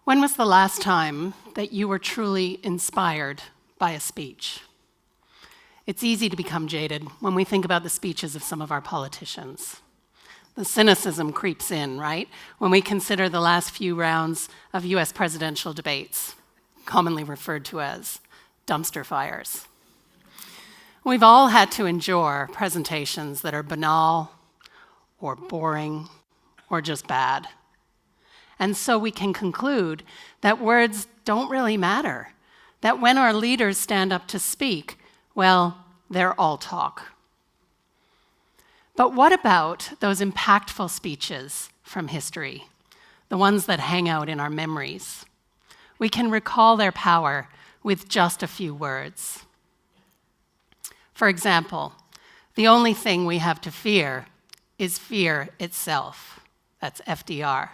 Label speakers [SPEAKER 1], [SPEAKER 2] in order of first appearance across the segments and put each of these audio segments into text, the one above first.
[SPEAKER 1] When was the last time that you were truly inspired by a speech? It's easy to become jaded when we think about the speeches of some of our politicians. The cynicism creeps in, right? When we consider the last few rounds of US presidential debates, commonly referred to as dumpster fires. We've all had to endure presentations that are banal or boring or just bad. And so we can conclude that words don't really matter, that when our leaders stand up to speak, well, they're all talk. But what about those impactful speeches from history, the ones that hang out in our memories? We can recall their power with just a few words. For example, the only thing we have to fear is fear itself. That's FDR.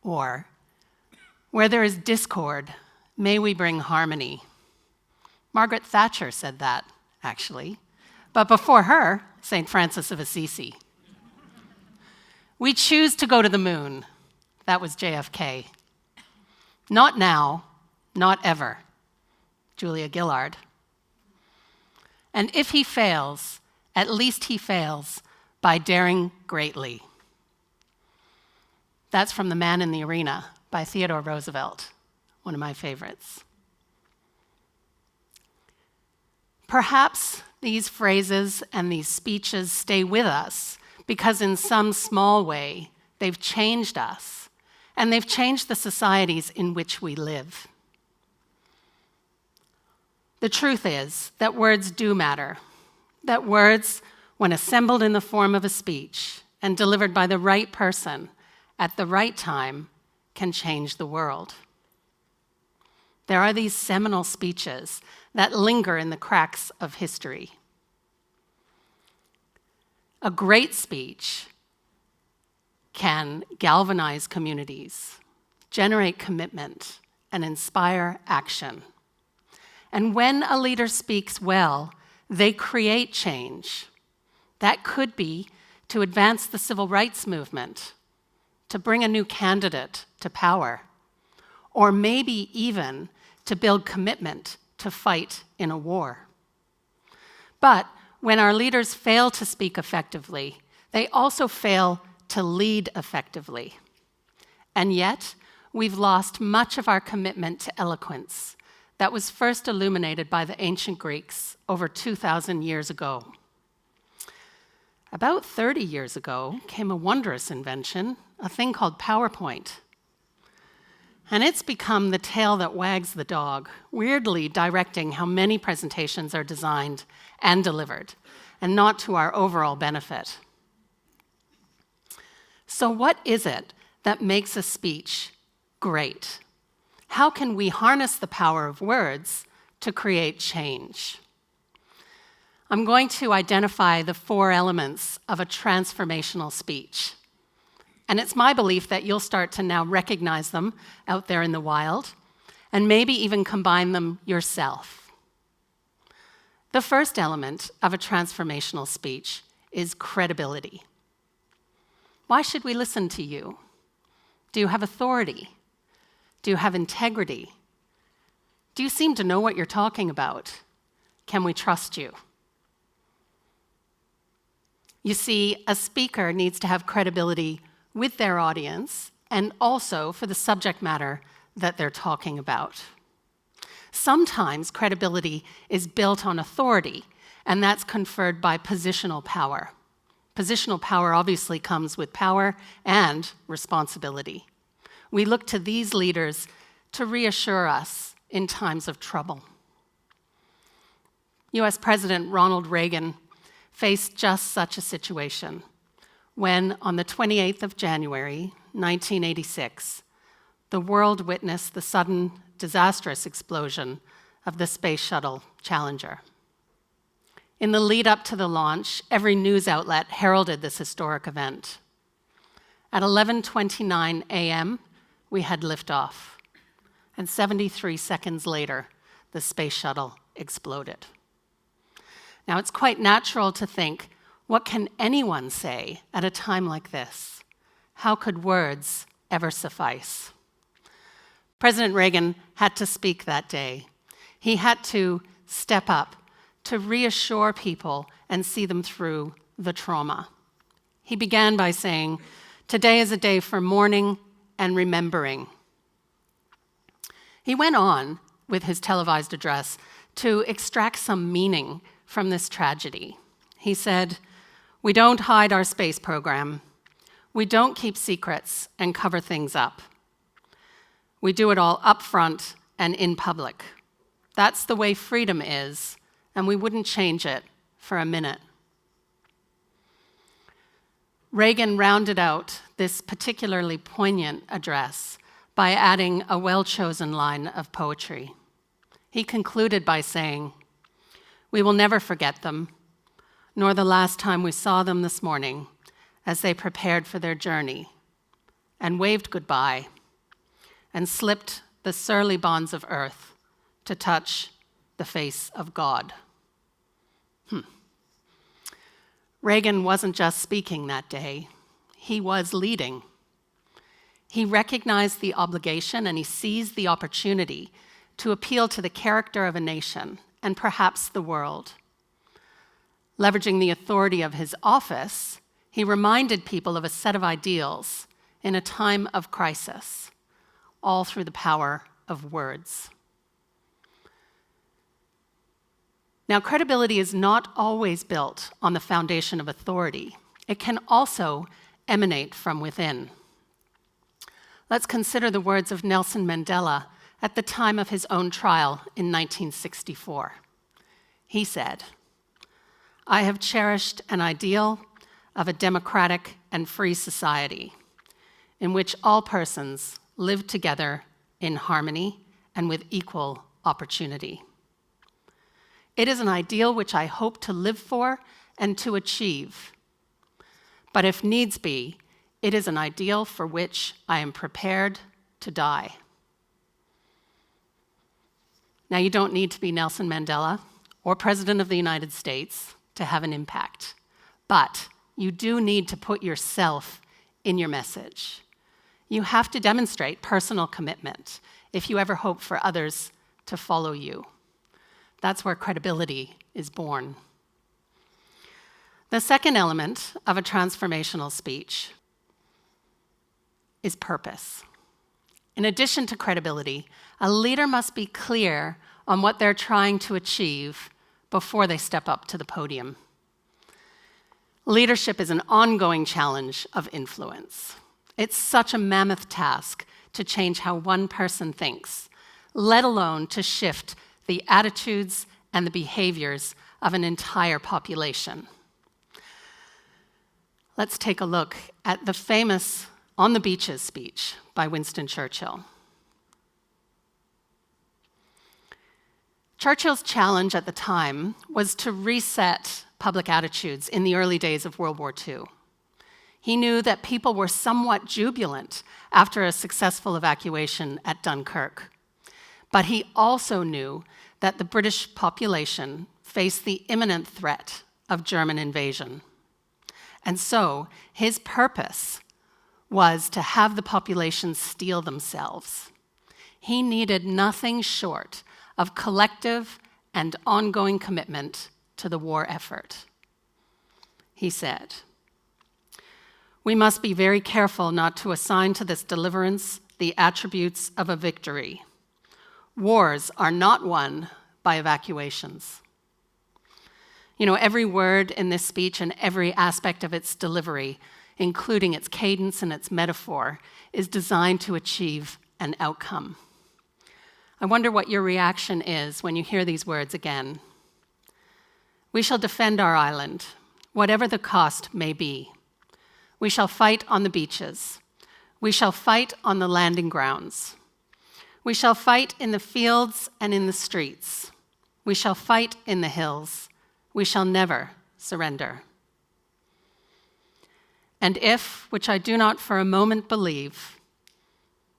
[SPEAKER 1] Or, where there is discord, may we bring harmony. Margaret Thatcher said that, actually. But before her, St. Francis of Assisi. We choose to go to the moon. That was JFK. Not now, not ever. Julia Gillard. And if he fails, at least he fails by daring greatly. That's from The Man in the Arena by Theodore Roosevelt, one of my favorites. Perhaps these phrases and these speeches stay with us because in some small way they've changed us and they've changed the societies in which we live. The truth is that words do matter, that words, when assembled in the form of a speech and delivered by the right person at the right time, can change the world. There are these seminal speeches that linger in the cracks of history. A great speech can galvanize communities, generate commitment, and inspire action. And when a leader speaks well, they create change. That could be to advance the civil rights movement, to bring a new candidate to power, or maybe even to build commitment to fight in a war. But when our leaders fail to speak effectively, they also fail to lead effectively. And yet, we've lost much of our commitment to eloquence that was first illuminated by the ancient Greeks over 2,000 years ago. About 30 years ago came a wondrous invention, a thing called PowerPoint. And it's become the tail that wags the dog, weirdly directing how many presentations are designed and delivered, and not to our overall benefit. So what is it that makes a speech great? How can we harness the power of words to create change? I'm going to identify the 4 elements of a transformational speech. And it's my belief that you'll start to now recognize them out there in the wild, and maybe even combine them yourself. The first element of a transformational speech is credibility. Why should we listen to you? Do you have authority? Do you have integrity? Do you seem to know what you're talking about? Can we trust you? You see, a speaker needs to have credibility with their audience and also for the subject matter that they're talking about. Sometimes credibility is built on authority, and that's conferred by positional power. Positional power obviously comes with power and responsibility. We look to these leaders to reassure us in times of trouble. US President Ronald Reagan faced just such a situation when, on the 28th of January, 1986, the world witnessed the sudden, disastrous explosion of the space shuttle Challenger. In the lead up to the launch, every news outlet heralded this historic event. At 11:29 a.m., we had liftoff, and 73 seconds later, the space shuttle exploded. Now, it's quite natural to think, what can anyone say at a time like this? How could words ever suffice? President Reagan had to speak that day. He had to step up to reassure people and see them through the trauma. He began by saying, "Today is a day for mourning and remembering." He went on with his televised address to extract some meaning from this tragedy. He said, "We don't hide our space program. We don't keep secrets and cover things up. We do it all up front and in public. That's the way freedom is, and we wouldn't change it for a minute." Reagan rounded out this particularly poignant address by adding a well-chosen line of poetry. He concluded by saying, "We will never forget them, nor the last time we saw them this morning as they prepared for their journey and waved goodbye and slipped the surly bonds of earth to touch the face of God." Reagan wasn't just speaking that day, he was leading. He recognized the obligation and he seized the opportunity to appeal to the character of a nation and perhaps the world. Leveraging the authority of his office, he reminded people of a set of ideals in a time of crisis, all through the power of words. Now, credibility is not always built on the foundation of authority. It can also emanate from within. Let's consider the words of Nelson Mandela at the time of his own trial in 1964. He said, "I have cherished an ideal of a democratic and free society in which all persons live together in harmony and with equal opportunity. It is an ideal which I hope to live for and to achieve. But if needs be, it is an ideal for which I am prepared to die." Now, you don't need to be Nelson Mandela or President of the United States to have an impact, but you do need to put yourself in your message. You have to demonstrate personal commitment if you ever hope for others to follow you. That's where credibility is born. The second element of a transformational speech is purpose. In addition to credibility, a leader must be clear on what they're trying to achieve before they step up to the podium. Leadership is an ongoing challenge of influence. It's such a mammoth task to change how one person thinks, let alone to shift the attitudes and the behaviors of an entire population. Let's take a look at the famous On the Beaches speech by Winston Churchill. Churchill's challenge at the time was to reset public attitudes in the early days of World War II. He knew that people were somewhat jubilant after a successful evacuation at Dunkirk. But he also knew that the British population faced the imminent threat of German invasion. And so his purpose was to have the population steel themselves. He needed nothing short of collective and ongoing commitment to the war effort. He said, "We must be very careful not to assign to this deliverance the attributes of a victory. Wars are not won by evacuations." You know, every word in this speech and every aspect of its delivery, including its cadence and its metaphor, is designed to achieve an outcome. I wonder what your reaction is when you hear these words again. "We shall defend our island, whatever the cost may be. We shall fight on the beaches. We shall fight on the landing grounds. We shall fight in the fields and in the streets. We shall fight in the hills. We shall never surrender. And if, which I do not for a moment believe,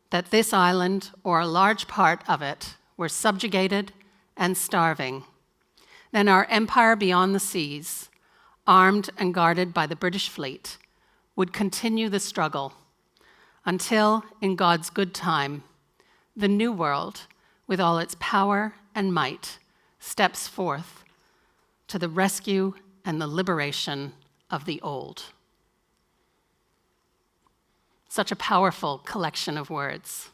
[SPEAKER 1] that this island or a large part of it were subjugated and starving, then our empire beyond the seas, armed and guarded by the British fleet, would continue the struggle until, in God's good time, the new world, with all its power and might, steps forth to the rescue and the liberation of the old. Such a powerful collection of words.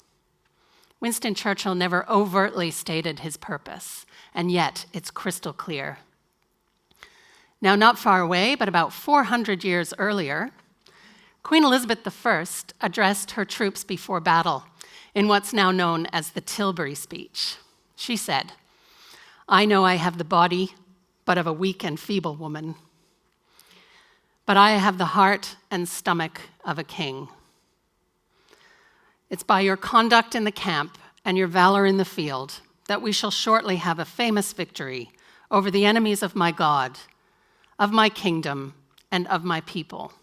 [SPEAKER 1] Winston Churchill never overtly stated his purpose, and yet it's crystal clear. Now, not far away, but about 400 years earlier, Queen Elizabeth I addressed her troops before battle in what's now known as the Tilbury speech. She said, "I know I have the body, but of a weak and feeble woman, but I have the heart and stomach of a king. It's by your conduct in the camp and your valor in the field that we shall shortly have a famous victory over the enemies of my God, of my kingdom, and of my people."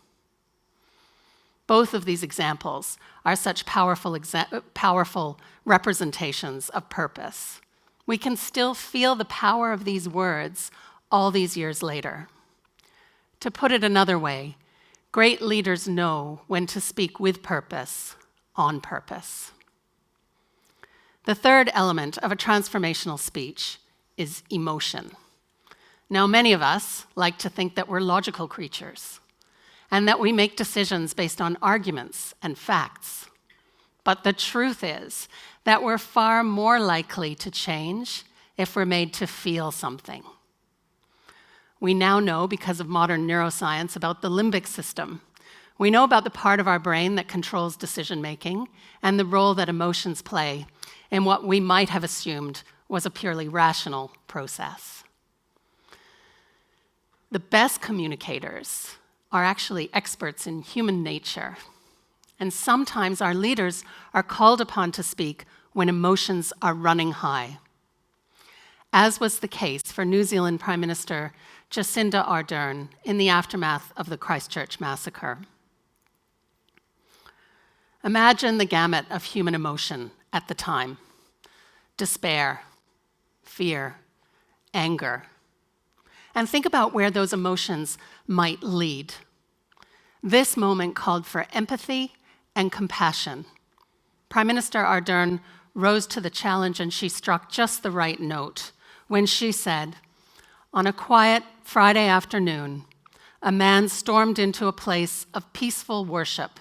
[SPEAKER 1] Both of these examples are such powerful representations of purpose. We can still feel the power of these words all these years later. To put it another way, great leaders know when to speak with purpose, on purpose. The third element of a transformational speech is emotion. Now, many of us like to think that we're logical creatures and that we make decisions based on arguments and facts. But the truth is that we're far more likely to change if we're made to feel something. We now know, because of modern neuroscience, about the limbic system. We know about the part of our brain that controls decision-making and the role that emotions play in what we might have assumed was a purely rational process. The best communicators are actually experts in human nature, and sometimes our leaders are called upon to speak when emotions are running high, as was the case for New Zealand Prime Minister Jacinda Ardern in the aftermath of the Christchurch massacre. Imagine the gamut of human emotion at the time: despair, fear, anger. And think about where those emotions might lead. This moment called for empathy and compassion. Prime Minister Ardern rose to the challenge, and she struck just the right note when she said, "On a quiet Friday afternoon, a man stormed into a place of peaceful worship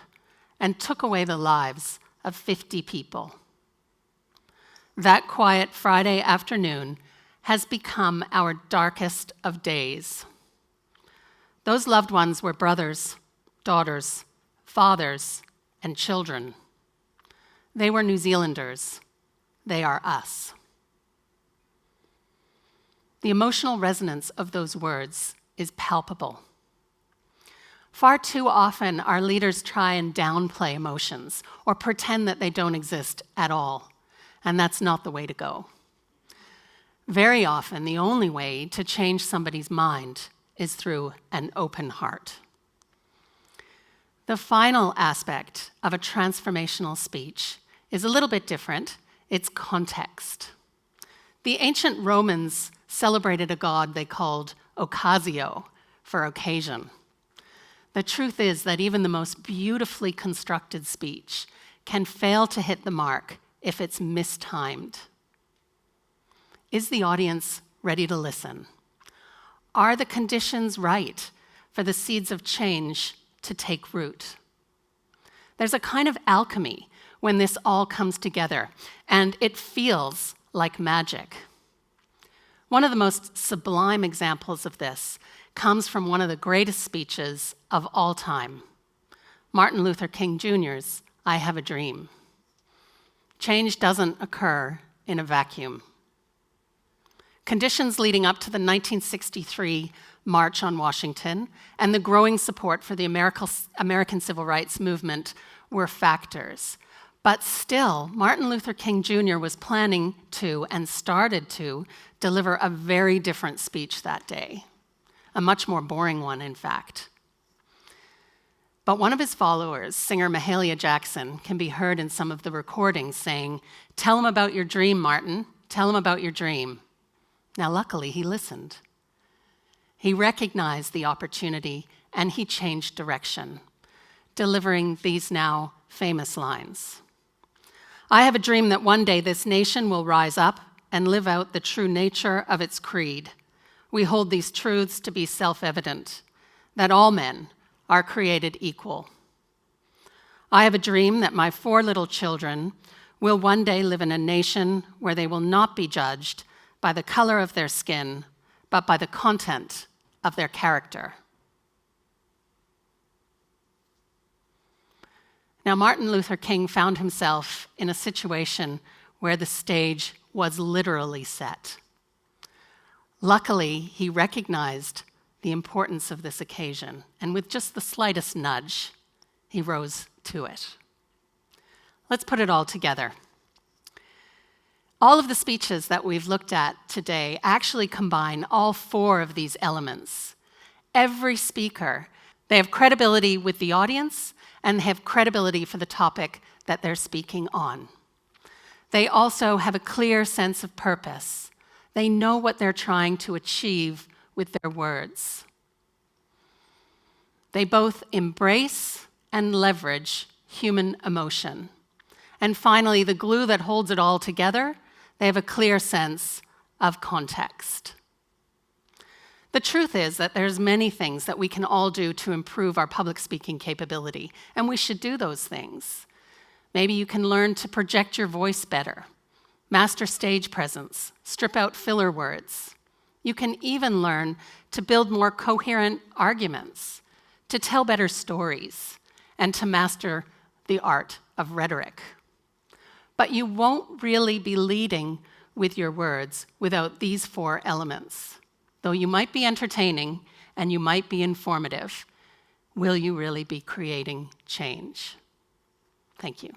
[SPEAKER 1] and took away the lives of 50 people. That quiet Friday afternoon has become our darkest of days. Those loved ones were brothers, daughters, fathers, and children. They were New Zealanders. They are us." The emotional resonance of those words is palpable. Far too often, our leaders try and downplay emotions or pretend that they don't exist at all, and that's not the way to go. Very often, the only way to change somebody's mind is through an open heart. The final aspect of a transformational speech is a little bit different. It's context. The ancient Romans celebrated a god they called Occasio, for occasion. The truth is that even the most beautifully constructed speech can fail to hit the mark if it's mistimed. Is the audience ready to listen? Are the conditions right for the seeds of change to take root? There's a kind of alchemy when this all comes together, and it feels like magic. One of the most sublime examples of this comes from one of the greatest speeches of all time, Martin Luther King Jr.'s "I Have a Dream." Change doesn't occur in a vacuum. Conditions leading up to the 1963 March on Washington and the growing support for the American Civil Rights Movement were factors. But still, Martin Luther King Jr. was planning to and started to deliver a very different speech that day, a much more boring one, in fact. But one of his followers, singer Mahalia Jackson, can be heard in some of the recordings saying, "Tell him about your dream, Martin. Tell him about your dream." Now, luckily, he listened. He recognized the opportunity, and he changed direction, delivering these now famous lines. I have a dream that one day this nation will rise up and live out the true nature of its creed. We hold these truths to be self-evident, that all men are created equal. I have a dream that my 4 little children will one day live in a nation where they will not be judged by the color of their skin, but by the content of their character. Now, Martin Luther King found himself in a situation where the stage was literally set. Luckily, he recognized the importance of this occasion, and with just the slightest nudge, he rose to it. Let's put it all together. All of the speeches that we've looked at today actually combine all 4 of these elements. Every speaker, they have credibility with the audience, and they have credibility for the topic that they're speaking on. They also have a clear sense of purpose. They know what they're trying to achieve with their words. They both embrace and leverage human emotion. And finally, the glue that holds it all together, they have a clear sense of context. The truth is that there's many things that we can all do to improve our public speaking capability, and we should do those things. Maybe you can learn to project your voice better, master stage presence, strip out filler words. You can even learn to build more coherent arguments, to tell better stories, and to master the art of rhetoric. But you won't really be leading with your words without these 4 elements. Though you might be entertaining and you might be informative, will you really be creating change? Thank you.